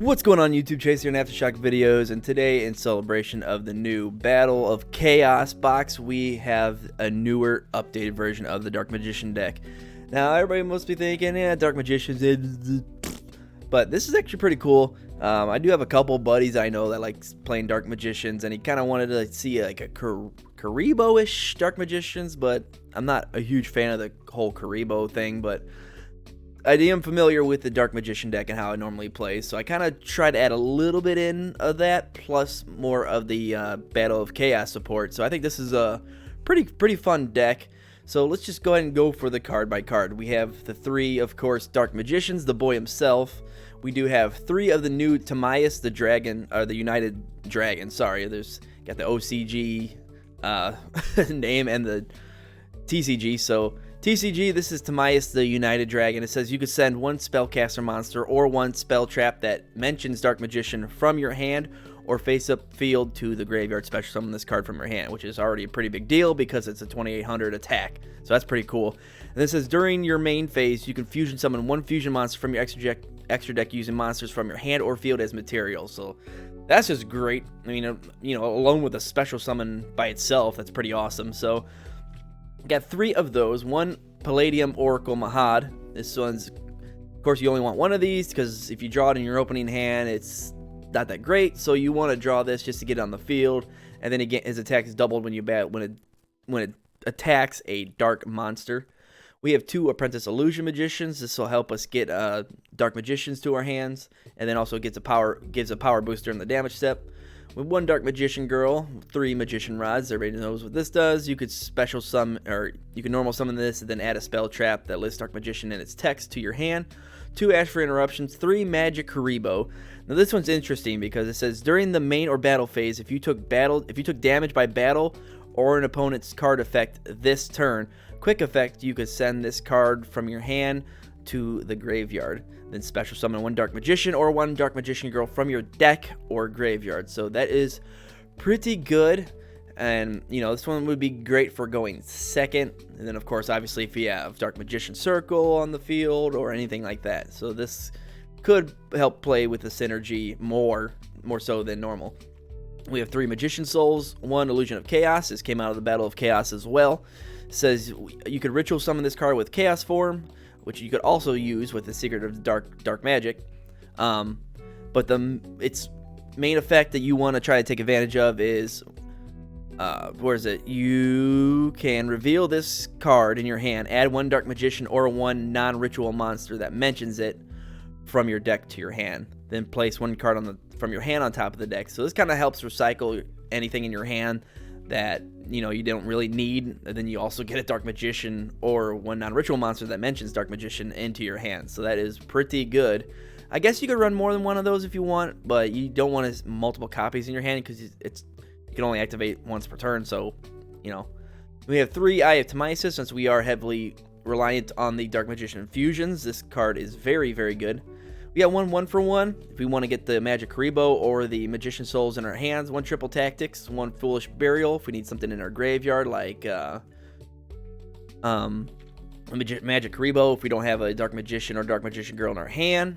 What's going on, YouTube? Chase here in Aftershock videos, and today, in celebration of the new Battle of Chaos box, we have a newer, updated version of the Dark Magician deck. Now, everybody must be thinking, yeah, Dark Magicians, but this is actually pretty cool. I do have a couple buddies I know that like playing Dark Magicians, and he kind of wanted to see like a Karibo-ish Dark Magicians, but I'm not a huge fan of the whole Karibo thing, but I am familiar with the Dark Magician deck and how it normally plays, so I kind of try to add a little bit in of that, plus more of the Battle of Chaos support. So I think this is a pretty fun deck. So let's just go ahead and go for the card by card. We have the three, of course, Dark Magicians, the boy himself. We do have three of the new Timaeus, the dragon, or the United Dragon. Sorry, there's got the OCG name and the TCG. So TCG, this is Timaeus the United Dragon. It says you could send one spellcaster monster or one spell trap that mentions Dark Magician from your hand or face up field to the graveyard, special summon this card from your hand, which is already a pretty big deal because it's a 2800 attack. So that's pretty cool. And this says during your main phase, you can fusion summon one fusion monster from your extra deck using monsters from your hand or field as material. So that's just great. I mean, you know, alone with a special summon by itself, that's pretty awesome. So got three of those. One Palladium Oracle Mahad. This one's, of course, you only want one of these because if you draw it in your opening hand, it's not that great. So you want to draw this just to get it on the field, and then again, his attack is doubled when it attacks a dark monster. We have two Apprentice Illusion Magicians. This will help us get Dark Magicians to our hands, and then also gives a power booster in the damage step. With one Dark Magician Girl, three Magician Rods. Everybody knows what this does. You could special summon, or you can normal summon this and then add a spell trap that lists Dark Magician in its text to your hand. Two Ash for Interruptions, three Magic Karibo. Now this one's interesting because it says during the main or battle phase, if you took damage by battle or an opponent's card effect this turn, quick effect, you could send this card from your hand to the graveyard. Then special summon one Dark Magician or one Dark Magician Girl from your deck or graveyard. So that is pretty good. And, you know, this one would be great for going second. And then, of course, obviously, if you have Dark Magician Circle on the field or anything like that. So this could help play with the synergy more so than normal. We have three Magician Souls, one Illusion of Chaos. This came out of the Battle of Chaos as well. It says you could ritual summon this card with Chaos form, which you could also use with the Secret of Dark Magic. But its main effect that you want to try to take advantage of is, where is it? You can reveal this card in your hand, add one Dark Magician or one non-ritual monster that mentions it from your deck to your hand. Then place one card from your hand on top of the deck. So this kind of helps recycle anything in your hand that, you know, you don't really need. And then you also get a Dark Magician or one non-ritual monster that mentions Dark Magician into your hand. So that is pretty good. I guess you could run more than one of those if you want, but you don't want multiple copies in your hand because you can only activate once per turn. So, you know, we have three Eye of Timaeus since we are heavily reliant on the Dark Magician fusions. This card is very, very good. We got one for one if we want to get the Magic Karibo or the Magician Souls in our hands. One Triple Tactics, one Foolish Burial if we need something in our graveyard like Magic Karibo if we don't have a Dark Magician or Dark Magician Girl in our hand.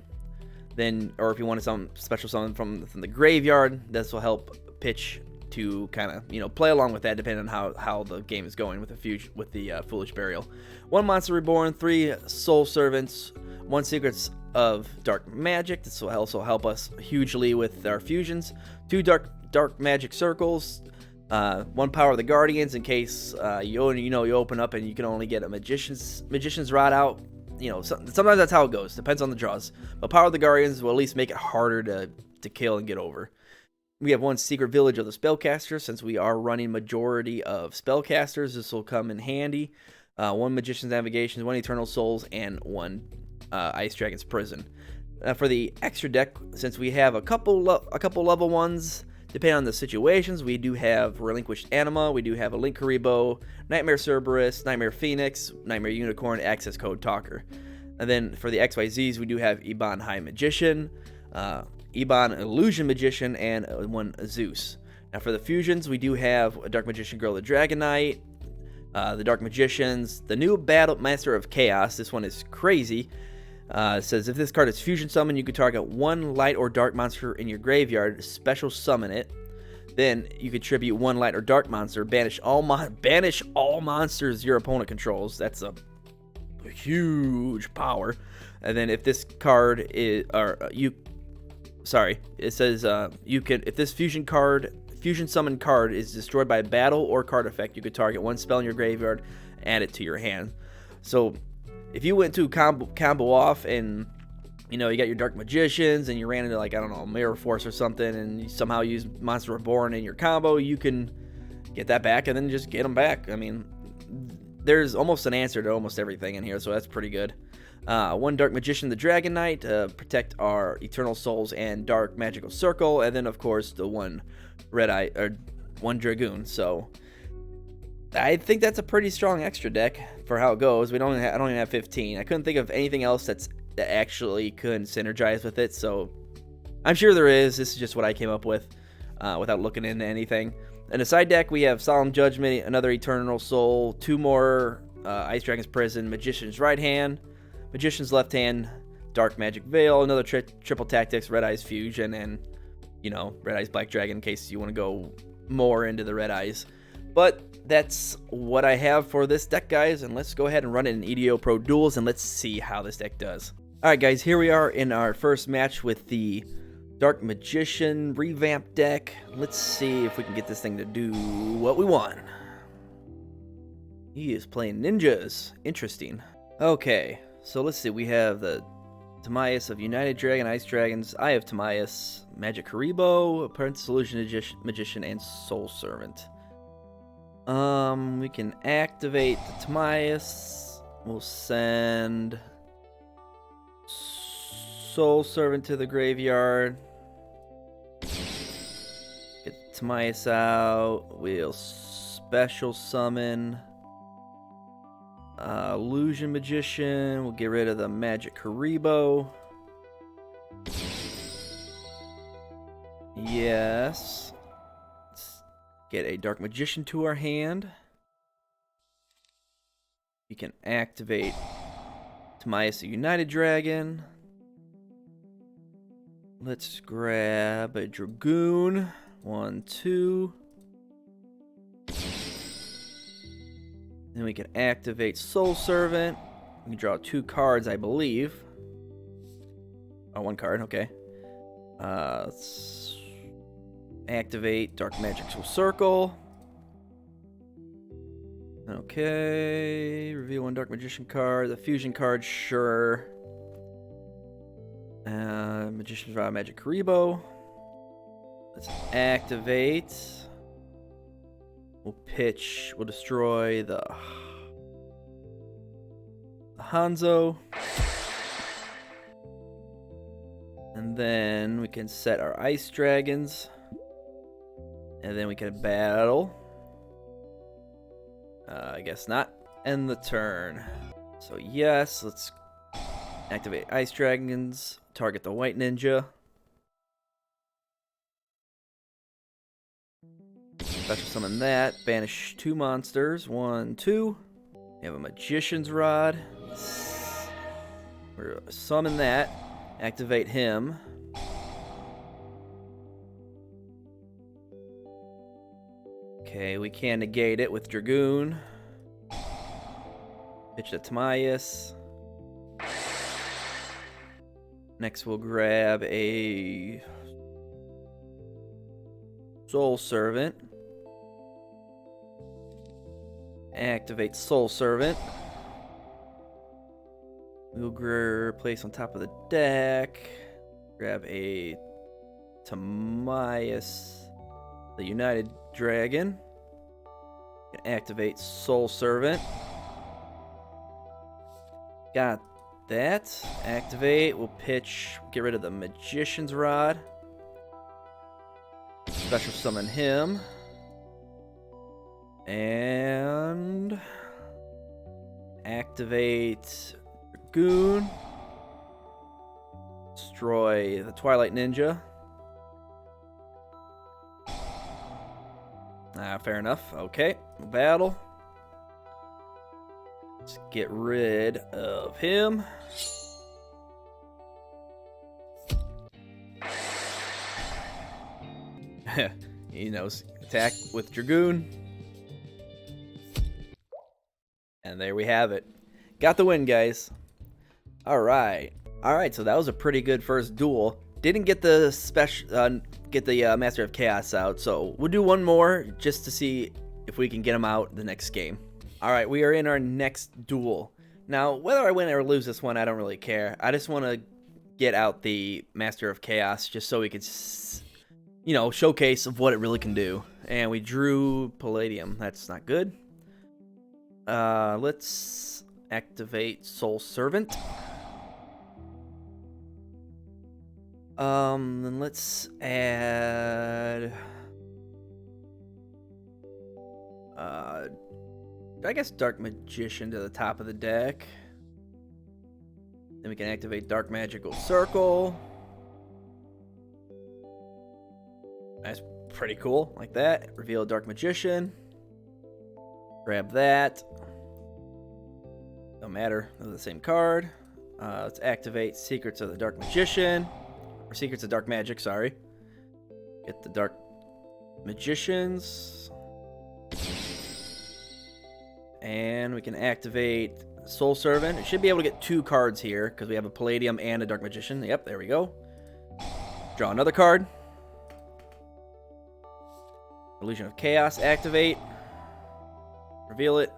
Then, or if you want some special summon from the graveyard, this will help pitch to kind of, you know, play along with that depending on how the game is going with the Foolish Burial. One Monster Reborn, three Soul Servants, one Secrets of Dark Magic. This will also help us hugely with our fusions. Two Dark Magic Circles, one Power of the Guardians in case you open up and you can only get a Magician's Rod out. You know, sometimes that's how it goes. Depends on the draws. But Power of the Guardians will at least make it harder to kill and get over. We have one Secret Village of the Spellcaster. Since we are running majority of Spellcasters, this will come in handy. One Magician's Navigations, one Eternal Souls, and one Ice Dragon's Prison. For the extra deck, since we have a couple level ones, depending on the situations, we do have Relinquished Anima, we do have a Link Karibo, Nightmare Cerberus, Nightmare Phoenix, Nightmare Unicorn, Access Code Talker. And then for the XYZs, we do have Iban High Magician, Iban Illusion Magician, and one Zeus. Now for the fusions, we do have a Dark Magician Girl, the Dragon Knight, the Dark Magicians, the new Battle Master of Chaos. This one is crazy. It says if this card is fusion summoned, you can target one light or dark monster in your graveyard, special summon it. Then you can tribute one light or dark monster, banish all monsters your opponent controls. That's a huge power. And then if this card is, it says you can, if this fusion summon card is destroyed by battle or card effect, you could target one spell in your graveyard, add it to your hand. So if you went to combo off and you got your Dark Magicians and you ran into, like, I don't know, Mirror Force or something, and you somehow use Monster Reborn in your combo, you can get that back and then just get them back. I mean, there's almost an answer to almost everything in here, so that's pretty good. One Dark Magician, the Dragon Knight, protect our Eternal Souls and Dark Magical Circle, and then of course the one one Dragoon. So I think that's a pretty strong extra deck for how it goes. I don't even have 15. I couldn't think of anything else that actually could synergize with it, so I'm sure there is. This is just what I came up with without looking into anything. In a side deck, we have Solemn Judgment, another Eternal Soul, 2 more Ice Dragon's Prison, Magician's Right Hand, Magician's Left Hand, Dark Magic Veil, another Triple Tactics, Red Eyes Fusion, and Red Eyes Black Dragon in case you want to go more into the Red Eyes. But that's what I have for this deck, guys, and let's go ahead and run it in EDO Pro Duels, and let's see how this deck does. Alright guys, here we are in our first match with the Dark Magician revamped deck. Let's see if we can get this thing to do what we want. He is playing ninjas. Interesting. Okay, so let's see. We have the Timaeus of United Dragon, Ice Dragons. I have Timaeus, Magic Karibo, Apprentice Illusion Magician, and Soul Servant. We can activate the Timaeus. We'll send Soul Servant to the graveyard. Get Timaeus out. We'll special summon Illusion Magician. We'll get rid of the Magic Karibo. Yes. Let's get a Dark Magician to our hand. We can activate Timaeus the United Dragon. Let's grab a Dragoon. 1, 2. Then we can activate Soul Servant. We can draw 2 cards, I believe. Oh, 1 card, okay. Let's activate Dark Magical Circle. Okay, reveal 1 Dark Magician card. The Fusion card, sure. Magician's Rod, Magic Karibo. Let's activate. We'll destroy the Hanzo. And then we can set our Ice Dragons. And then we can battle. I guess not. End the turn. So yes, let's activate Ice Dragons. Target the White Ninja. Special summon that. Banish 2 monsters. 1, 2. We have a Magician's Rod. We're gonna summon that. Activate him. Okay, we can negate it with Dragoon. Pitch the Timaeus. Next we'll grab a Soul Servant. Activate Soul Servant. We'll place on top of the deck. Grab a Timaeus, the United Dragon. Activate Soul Servant. Got that. Activate. We'll pitch. Get rid of the Magician's Rod. Special summon him. And activate Dragoon. Destroy the Twilight Ninja. Fair enough. Okay. Battle. Let's get rid of him. He knows. Attack with Dragoon. And there we have it. Got the win, guys. Alright. Alright, so that was a pretty good first duel. Didn't get the Master of Chaos out, so we'll do one more just to see if we can get him out the next game. Alright, we are in our next duel. Now, whether I win or lose this one, I don't really care. I just want to get out the Master of Chaos just so we could, you know, showcase of what it really can do. And we drew Palladium. That's not good. Let's activate Soul Servant. Then let's add I guess Dark Magician to the top of the deck. Then we can activate Dark Magical Circle. That's pretty cool, like that. Reveal a Dark Magician. Grab that. Don't matter, they're the same card. Let's activate Secrets of the Dark Magician. Or Secrets of Dark Magic, sorry. Get the Dark Magicians. And we can activate Soul Servant. It should be able to get 2 cards here because we have a Palladium and a Dark Magician. Yep, there we go. Draw another card. Illusion of Chaos, activate. Reveal it.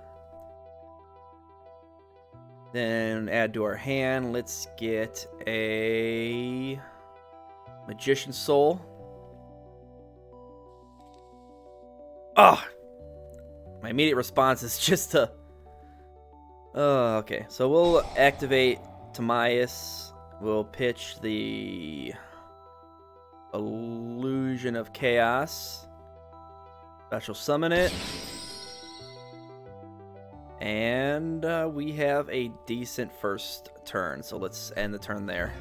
Then add to our hand. Let's get a Magician Soul. Oh! My immediate response is just to... Oh, okay. So we'll activate Timaeus. We'll pitch the Illusion of Chaos. Special summon it. And we have a decent first turn. So let's end the turn there.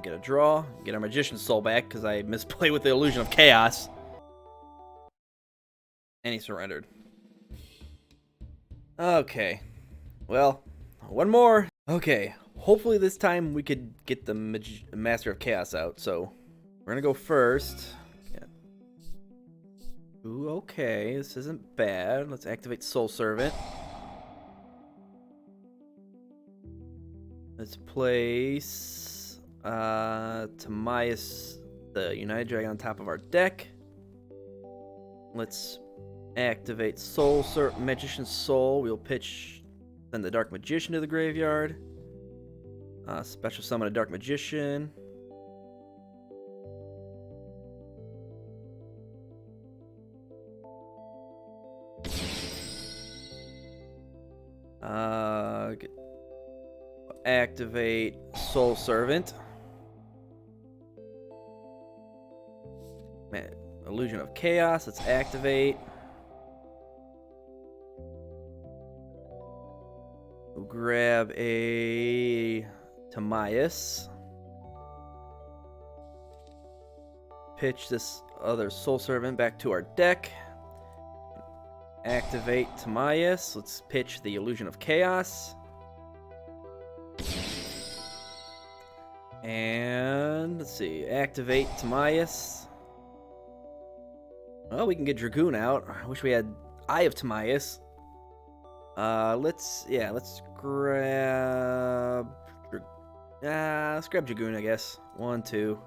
Get a draw. Get our Magician Soul back because I misplayed with the Illusion of Chaos. And he surrendered. Okay. Well, one more. Okay. Hopefully this time we could get the Master of Chaos out. So we're going to go first. Yeah. Ooh, okay. This isn't bad. Let's activate Soul Servant. Let's place Timaeus, the United Dragon, on top of our deck. Let's activate Magician Soul. We'll pitch then the Dark Magician to the graveyard. Special summon a Dark Magician. Activate Soul Servant. Illusion of Chaos. Let's activate. We'll grab a Timaeus. Pitch this other Soul Servant back to our deck. Activate Timaeus. Let's pitch the Illusion of Chaos. And let's see. Activate Timaeus. Well, we can get Dragoon out. I wish we had Eye of Timaeus. Let's grab... let's grab Dragoon, I guess. 1, 2.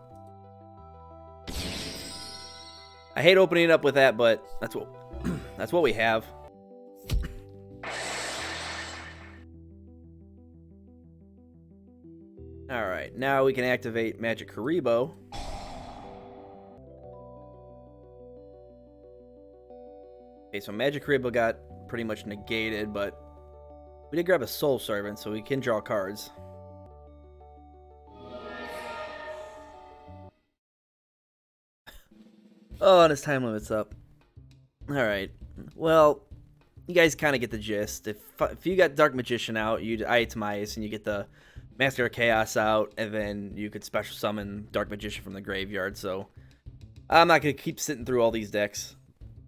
I hate opening it up with that, but that's what that's what we have. Alright, now we can activate Magic Karibo. Okay, so Magic Karibo got pretty much negated, but we did grab a Soul Servant, so we can draw cards. Oh, and his time limit's up. Alright. Well, you guys kind of get the gist. If you got Dark Magician out, you'd Eye Timaeus, and you get the Master of Chaos out, and then you could special summon Dark Magician from the graveyard. So I'm not going to keep sitting through all these decks.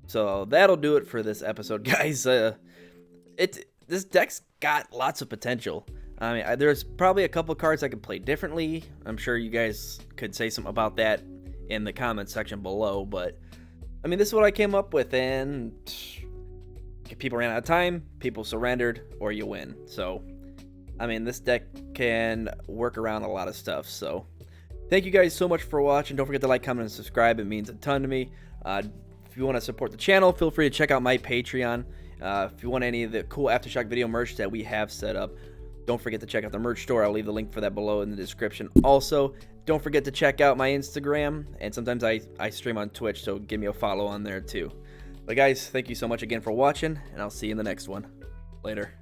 So that'll do it for this episode, guys. This deck's got lots of potential. I mean, there's probably a couple cards I could play differently. I'm sure you guys could say something about that in the comment section below. But I mean, this is what I came up with, and people ran out of time, people surrendered, or you win. So I mean, this deck can work around a lot of stuff. So thank you guys so much for watching. Don't forget to like, comment, and subscribe. It means a ton to me. If you want to support the channel, feel free to check out my Patreon. If you want any of the cool Aftershock video merch that we have set up, don't forget to check out the merch store. I'll leave the link for that below in the description. Also, don't forget to check out my Instagram, and sometimes I stream on Twitch, so give me a follow on there too. But guys, thank you so much again for watching, and I'll see you in the next one. Later.